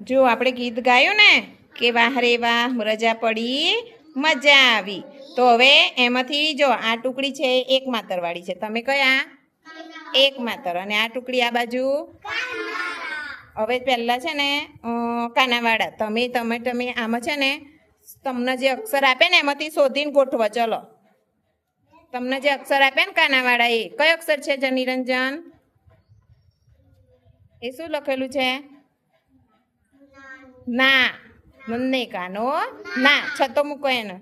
જો આપણે ગીત ગાયું ને કે વાહ રે વાહ રજા પડી મજા આવી, તો હવે એમાંથી જો આ ટુકડી છે એક માતરવાળી છે, તમે કયા એક માતર, અને આ ટુકડી આ બાજુ હવે પહેલા છે ને કાનાવાળા, તમે આમાં છે ને તમને જે અક્ષર આપે ને એમાંથી શોધીને ગોઠવો. ચલો, તમને જે અક્ષર આપે ને કાનાવાળા એ કયો અક્ષર છે નિરંજન? એ શું લખેલું છે? ના. નન્ને કાનો ના. છતો મૂકો એને,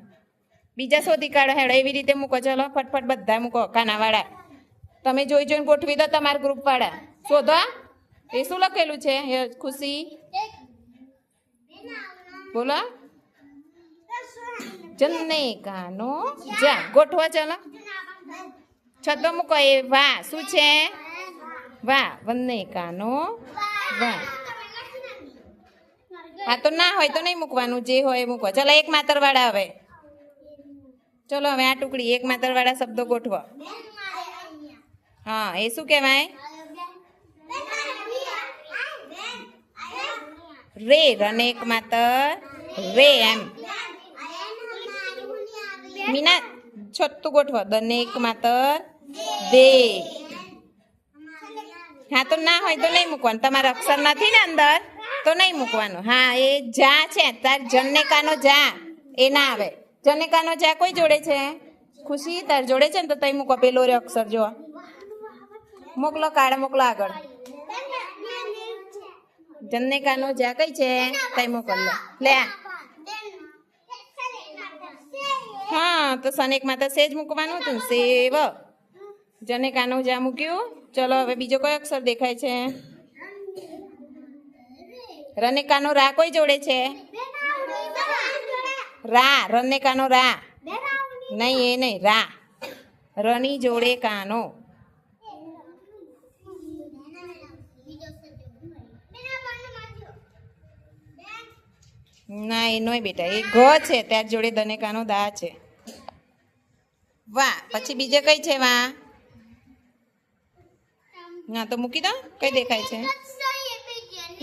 બીજા શોધી કાઢો. હેડો એવી રીતે મૂકો. ચલો ફટફટ બધા મૂકો કાનાવાળા. તમે જોઈ જોઈને ગોઠવી દો તમારા ગ્રુપ વાળા. શોધો એ શું લખેલું છે. ખુશી બોલો. જન્ને કાનો જા. ગોઠવો. ચલો છતો મૂકો. એ વાહ શું છે? વાહ. વન્ને કાનો વાહ. હા તો ના હોય તો નહીં મૂકવાનું, જે હોય મૂકો. ચલો એક માતરવાળા. હવે ચલો હવે આ ટુકડી એક માતરવાળા શબ્દો ગોઠવો. હા એ શું કહેવાય? રે. રને એક માતર રે. એમ મીના છતું ગોઠવો. દને એક માતર દે. હા તો ના હોય તો નહીં મૂકવાનું. તમારા અક્ષર નથી ને અંદર તો નહીં મૂકવાનું. હા એ જા છે તાર જન્ને કાનો જા એ ના આવે. જન્ને કાનો જા કોઈ જોડે છે? ખુશી તાર જોડે છે ને તો તઈ મૂકો. પેલો રે અક્ષર જો મોકલો, કાળા મોકલો આગળ. જન્ને કાનો જા કઈ છે? તઈ મોકલ લે. હા તો સનેક માં તો સેજ મૂકવાનું હતું ને. સેવ. જને કાનો જા મૂક્યું. ચલો હવે બીજો કયો અક્ષર દેખાય છે? રને કાનો રા કોઈ જોડે છે? રા. રને કાનો રા નહીં, એ નહીં. રા. રની જોડે કાનો. ના એ નોય બેટા, એ ઘ છે ત્યાર જોડે દને કાનો દા છે. વાહ. પછી બીજે કઈ છે? વાહ. ના તો મૂકી દો. કઈ દેખાય છે?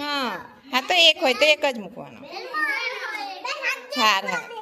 હા હા તો એક હોય તો એક જ મૂકવાનો. હાર હાર.